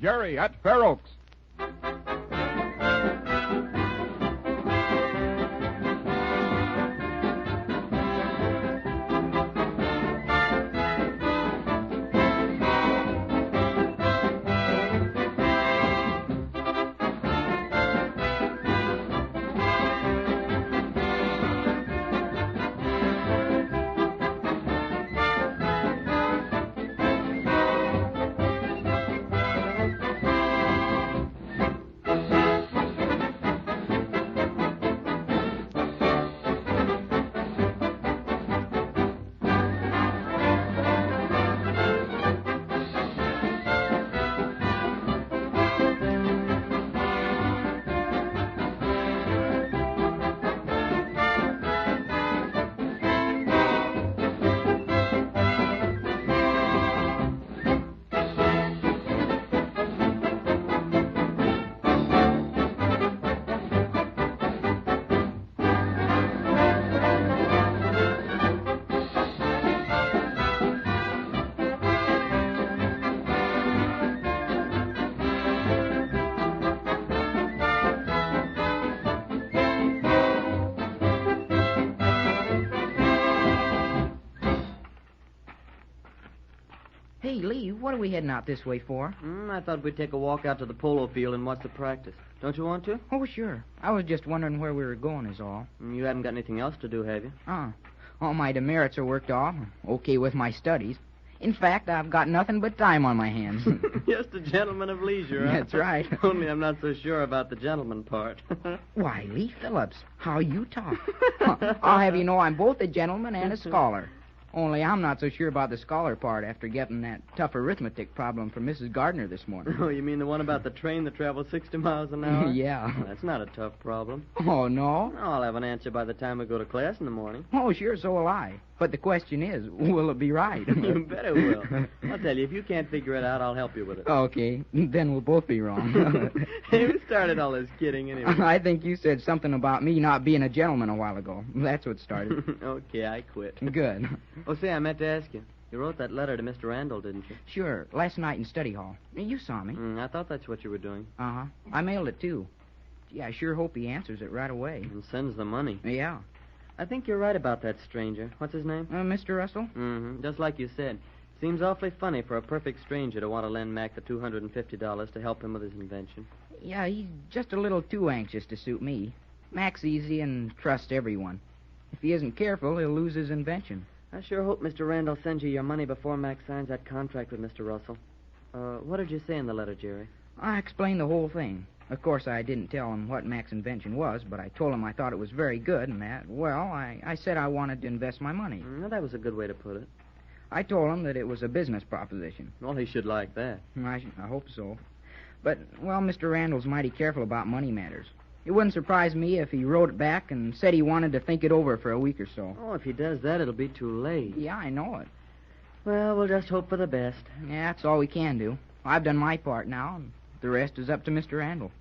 Jerry at Fair Oaks. Hey, Lee, what are we heading out this way for? I thought we'd take a walk out to the polo field and watch the practice. Don't you want to? Oh, sure. I was just wondering where we were going is all. You haven't got anything else to do, have you? All my demerits are worked off. Okay with my studies. In fact, I've got nothing but time on my hands. Just a gentleman of leisure, huh? That's right. Only I'm not so sure about the gentleman part. Why, Lee Phillips, how you talk. I'll have you know I'm both a gentleman and a scholar. Only I'm not so sure about the scholar part after getting that tough arithmetic problem from Mrs. Gardner this morning. Oh, you mean the one about the train that travels 60 miles an hour? Yeah. Well, that's not a tough problem. Oh, no? I'll have an answer by the time we go to class in the morning. Oh, sure, so will I. But the question is, will it be right? You bet it will. I'll tell you, if you can't figure it out, I'll help you with it. Okay, then we'll both be wrong. Hey, who started all this kidding anyway? I think you said something about me not being a gentleman a while ago. That's what started. Okay, I quit. Good. Oh, say, I meant to ask you. You wrote that letter to Mr. Randall, didn't you? Sure, last night in study hall. You saw me. I thought that's what you were doing. Uh-huh. I mailed it, too. Gee, I sure hope he answers it right away. And sends the money. Yeah. I think you're right about that stranger. What's his name? Mr. Russell? Mm-hmm. Just like you said. Seems awfully funny for a perfect stranger to want to lend Mac the $250 to help him with his invention. Yeah, he's just a little too anxious to suit me. Mac's easy and trusts everyone. If he isn't careful, he'll lose his invention. I sure hope Mr. Randall sends you your money before Mac signs that contract with Mr. Russell. What did you say in the letter, Jerry? I explained the whole thing. Of course, I didn't tell him what Mac's invention was, but I told him I thought it was very good and that, well, I said I wanted to invest my money. That was a good way to put it. I told him that it was a business proposition. Well, he should like that. I hope so. But, well, Mr. Randall's mighty careful about money matters. It wouldn't surprise me if he wrote it back and said he wanted to think it over for a week or so. Oh, if he does that, it'll be too late. Yeah, I know it. Well, we'll just hope for the best. Yeah, that's all we can do. I've done my part now, and the rest is up to Mr. Randall.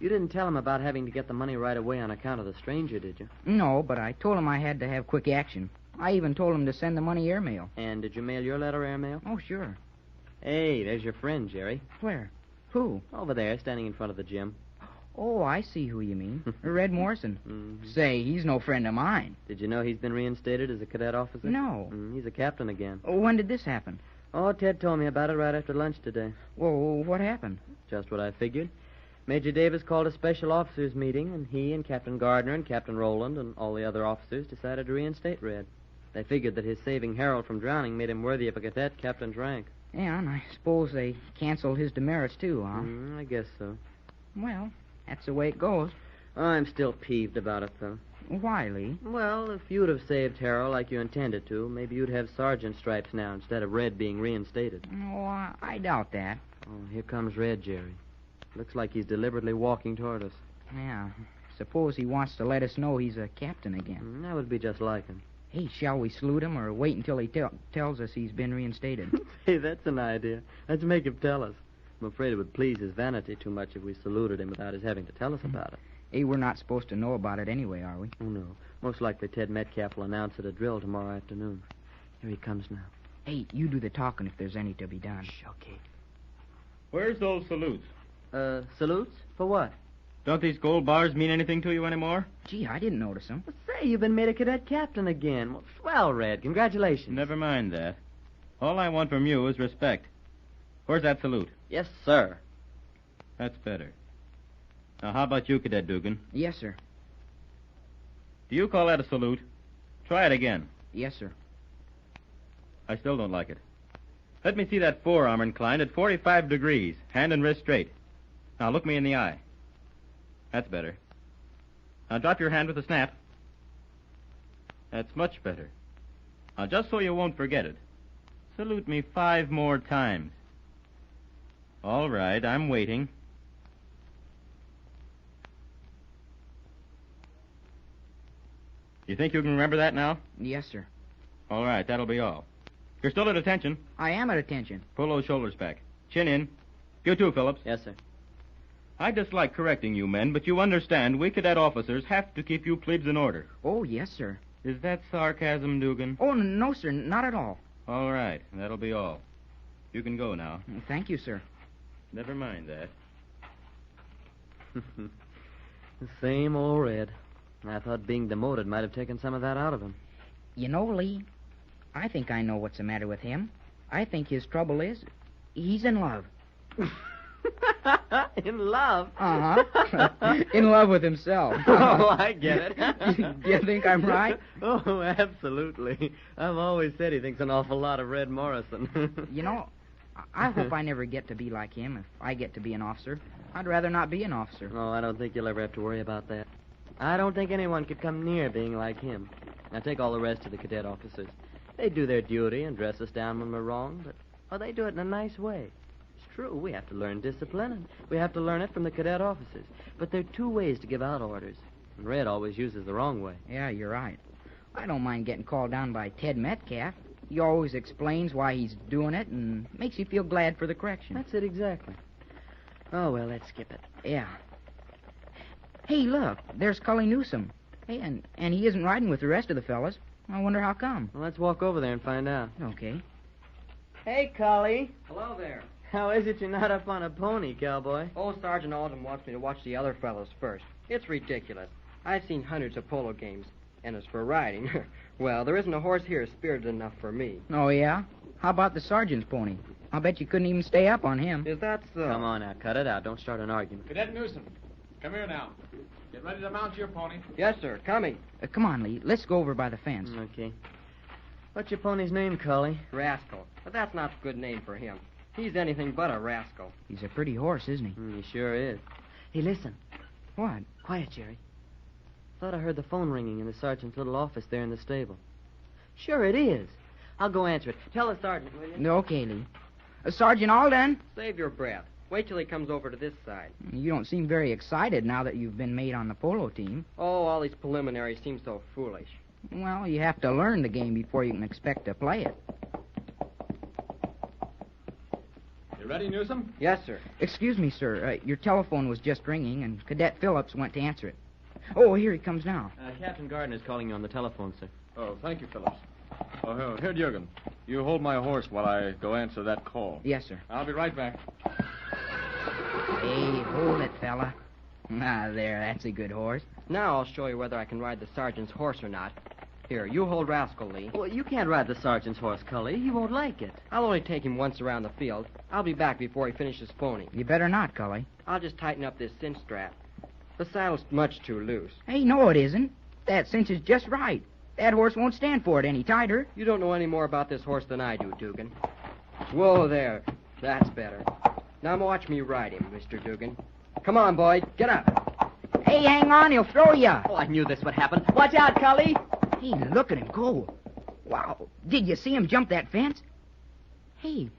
You didn't tell him about having to get the money right away on account of the stranger, did you? No, but I told him I had to have quick action. I even told him to send the money airmail. And did you mail your letter airmail? Oh, sure. Hey, there's your friend, Jerry. Where? Who? Over there, standing in front of the gym. Oh, I see who you mean. Red Morrison. Mm-hmm. Say, he's no friend of mine. Did you know he's been reinstated as a cadet officer? No. He's a captain again. When did this happen? Oh, Ted told me about it right after lunch today. Well, what happened? Just what I figured. Major Davis called a special officers' meeting, and he and Captain Gardner and Captain Rowland and all the other officers decided to reinstate Red. They figured that his saving Harold from drowning made him worthy of a cadet captain's rank. Yeah, and I suppose they canceled his demerits, too, huh? I guess so. Well, that's the way it goes. I'm still peeved about it, though. Why, Lee? Well, if you'd have saved Harold like you intended to, maybe you'd have sergeant stripes now instead of Red being reinstated. Oh, I doubt that. Oh, here comes Red, Jerry. Looks like he's deliberately walking toward us. Yeah. Suppose he wants to let us know he's a captain again. That would be just like him. Hey, shall we salute him or wait until he tells us he's been reinstated? Hey, that's an idea. Let's make him tell us. I'm afraid it would please his vanity too much if we saluted him without his having to tell us about it. Hey, we're not supposed to know about it anyway, are we? Oh, no. Most likely Ted Metcalf will announce at a drill tomorrow afternoon. Here he comes now. Hey, you do the talking if there's any to be done. Shh, okay. Where's those salutes? Salutes? For what? Don't these gold bars mean anything to you anymore? Gee, I didn't notice them. Well, say, you've been made a cadet captain again. Well, swell, Red. Congratulations. Never mind that. All I want from you is respect. Where's that salute? Yes, sir. That's better. Now, how about you, Cadet Dugan? Yes, sir. Do you call that a salute? Try it again. Yes, sir. I still don't like it. Let me see that forearm inclined at 45 degrees, hand and wrist straight. Now, look me in the eye. That's better. Now, drop your hand with a snap. That's much better. Now, just so you won't forget it, salute me 5 more times. All right, I'm waiting. You think you can remember that now? Yes, sir. All right, that'll be all. You're still at attention. I am at attention. Pull those shoulders back. Chin in. You too, Phillips. Yes, sir. I dislike correcting you men, but you understand we cadet officers have to keep you plebes in order. Oh, yes, sir. Is that sarcasm, Dugan? Oh, no, sir, not at all. All right, that'll be all. You can go now. Thank you, sir. Never mind that. The same old Red. I thought being demoted might have taken some of that out of him. You know, Lee, I think I know what's the matter with him. I think his trouble is he's in love. In love? Uh-huh. In love with himself. Oh, I get it. Do you think I'm right? Oh, absolutely. I've always said he thinks an awful lot of Red Morrison. You know, I hope I never get to be like him if I get to be an officer. I'd rather not be an officer. No, I don't think you'll ever have to worry about that. I don't think anyone could come near being like him. Now, take all the rest of the cadet officers. They do their duty and dress us down when we're wrong, but they do it in a nice way. It's true, we have to learn discipline, and we have to learn it from the cadet officers. But there are 2 ways to give out orders, and Red always uses the wrong way. Yeah, you're right. I don't mind getting called down by Ted Metcalf. He always explains why he's doing it and makes you feel glad for the correction. That's it exactly. Oh, well, let's skip it. Yeah. Hey, look, there's Cully Newsom. Hey, and he isn't riding with the rest of the fellas. I wonder how come. Well, let's walk over there and find out. Okay. Hey, Cully. Hello there. How is it you're not up on a pony, cowboy? Oh, Sergeant Alden wants me to watch the other fellows first. It's ridiculous. I've seen hundreds of polo games, and as for riding, well, there isn't a horse here spirited enough for me. Oh, yeah? How about the sergeant's pony? I'll bet you couldn't even stay up on him. Is that so? Come on now, cut it out. Don't start an argument. Cadet Newsom, come here now. Get ready to mount your pony. Yes, sir. Coming. Come on, Lee. Let's go over by the fence. Okay. What's your pony's name, Cully? Rascal. But that's not a good name for him. He's anything but a rascal. He's a pretty horse, isn't he? He sure is. Hey, listen. What? Quiet, Jerry. Thought I heard the phone ringing in the sergeant's little office there in the stable. Sure it is. I'll go answer it. Tell the sergeant, will you? Okay, Lee. Sergeant Alden? Save your breath. Wait till he comes over to this side. You don't seem very excited now that you've been made on the polo team. Oh, all these preliminaries seem so foolish. Well, you have to learn the game before you can expect to play it. You ready, Newsom? Yes, sir. Excuse me, sir. Your telephone was just ringing, and Cadet Phillips went to answer it. Oh, here he comes now. Captain Gardner's calling you on the telephone, sir. Oh, thank you, Phillips. Oh, here, Dugan. You hold my horse while I go answer that call. Yes, sir. I'll be right back. Hey, hold it, fella. Ah, there, that's a good horse. Now I'll show you whether I can ride the sergeant's horse or not. Here, you hold Rascal, Lee. Well, you can't ride the sergeant's horse, Cully. He won't like it. I'll only take him once around the field. I'll be back before he finishes phoning. You better not, Cully. I'll just tighten up this cinch strap. The saddle's much too loose. Hey, no, it isn't. That cinch is just right. That horse won't stand for it any tighter. You don't know any more about this horse than I do, Dugan. Whoa there. That's better. Now watch me ride him, Mr. Dugan. Come on, boy. Get up. Hey, hang on, he'll throw you. Oh, I knew this would happen. Watch out, Cully. Hey, look at him go. Wow. Did you see him jump that fence? Hey,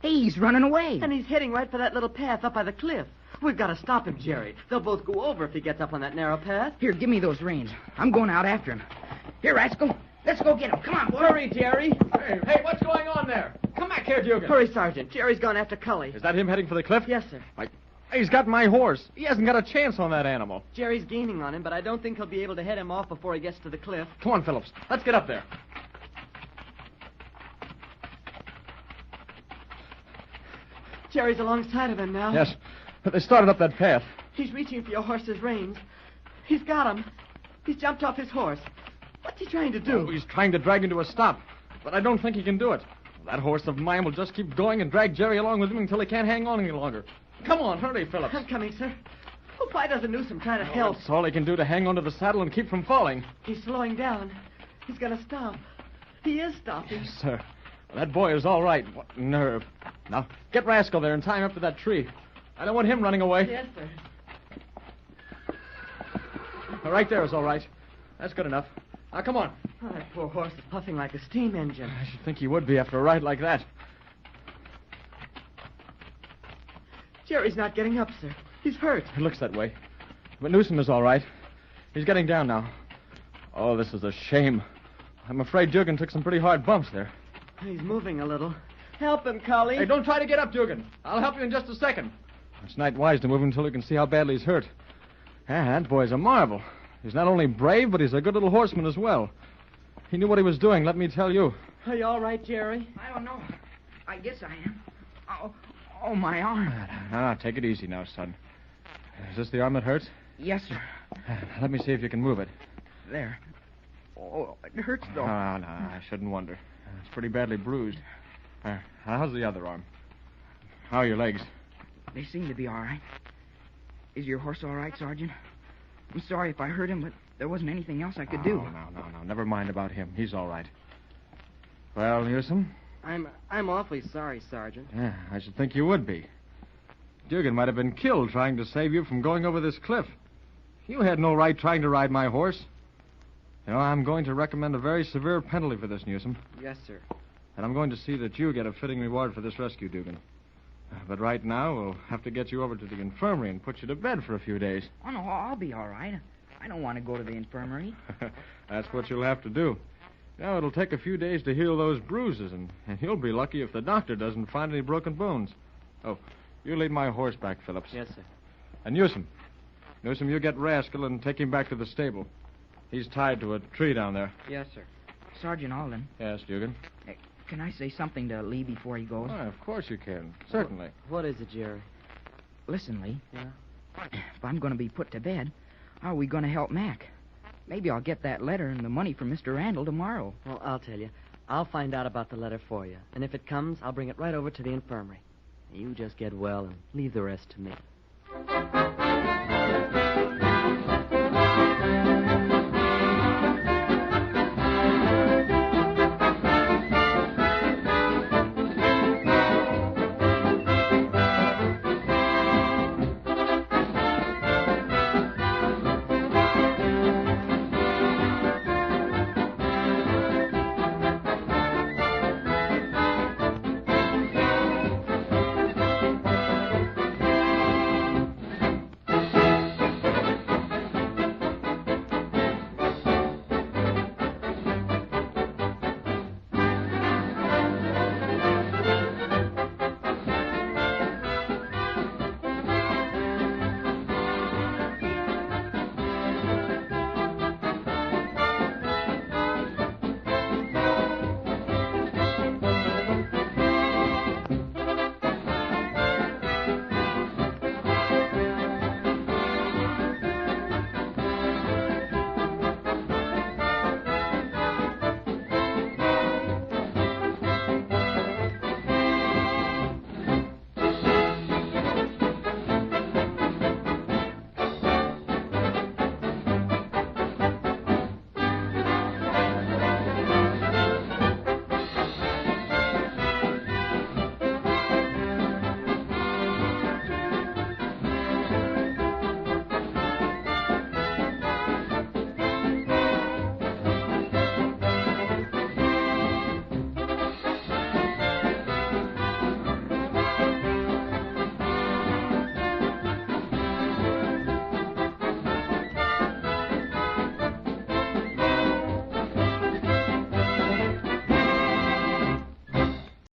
he's running away. And he's heading right for that little path up by the cliff. We've got to stop him, Jerry. They'll both go over if he gets up on that narrow path. Here, give me those reins. I'm going out after him. Here, Rascal. Let's go get him. Come on, boy. Hurry, Jerry. Hey, what's going on there? Come back here, Dugan. Hurry, Sergeant. Jerry's gone after Cully. Is that him heading for the cliff? Yes, sir. He's got my horse. He hasn't got a chance on that animal. Jerry's gaining on him, but I don't think he'll be able to head him off before he gets to the cliff. Come on, Phillips. Let's get up there. Jerry's alongside of him now. Yes, but they started up that path. He's reaching for your horse's reins. He's got him. He's jumped off his horse. What's he trying to do? Oh, he's trying to drag him to a stop, but I don't think he can do it. That horse of mine will just keep going and drag Jerry along with him until he can't hang on any longer. Come on, hurry, Phillips. I'm coming, sir. Oh, why doesn't Newsom try to help? That's all he can do to hang onto the saddle and keep from falling. He's slowing down. He's going to stop. He is stopping. Yes, sir. That boy is all right. What nerve. Now, get Rascal there and tie him up to that tree. I don't want him running away. Yes, sir. Right there is all right. That's good enough. Now, come on. Oh, that poor horse is puffing like a steam engine. I should think he would be after a ride like that. Jerry's not getting up, sir. He's hurt. It looks that way. But Newsom is all right. He's getting down now. Oh, this is a shame. I'm afraid Dugan took some pretty hard bumps there. He's moving a little. Help him, Cully. Hey, don't try to get up, Dugan. I'll help you in just a second. It's not wise to move him until you can see how badly he's hurt. That boy's a marvel. He's not only brave, but he's a good little horseman as well. He knew what he was doing, let me tell you. Are you all right, Jerry? I don't know. I guess I am. Oh, my arm. Now, take it easy now, son. Is this the arm that hurts? Yes, sir. Let me see if you can move it. There. Oh, it hurts, though. No, I shouldn't wonder. It's pretty badly bruised. How's the other arm? How are your legs? They seem to be all right. Is your horse all right, Sergeant? I'm sorry if I hurt him, but there wasn't anything else I could do. No. Never mind about him. He's all right. Well, Newsom? I'm awfully sorry, Sergeant. Yeah, I should think you would be. Dugan might have been killed trying to save you from going over this cliff. You had no right trying to ride my horse. You know, I'm going to recommend a very severe penalty for this, Newsom. Yes, sir. And I'm going to see that you get a fitting reward for this rescue, Dugan. But right now, we'll have to get you over to the infirmary and put you to bed for a few days. Oh, no, I'll be all right. I don't want to go to the infirmary. That's what you'll have to do. Now, it'll take a few days to heal those bruises, and you'll be lucky if the doctor doesn't find any broken bones. Oh, you lead my horse back, Phillips. Yes, sir. And Newsom, you get Rascal and take him back to the stable. He's tied to a tree down there. Yes, sir. Sergeant Alden, Yes, Dugan? can I say something to Lee before he goes? Oh, of course you can. Certainly. What is it, Jerry? Listen, Lee. Yeah? If I'm going to be put to bed, how are we going to help Mac? Maybe I'll get that letter and the money from Mr. Randall tomorrow. Well, I'll tell you. I'll find out about the letter for you. And if it comes, I'll bring it right over to the infirmary. You just get well and leave the rest to me.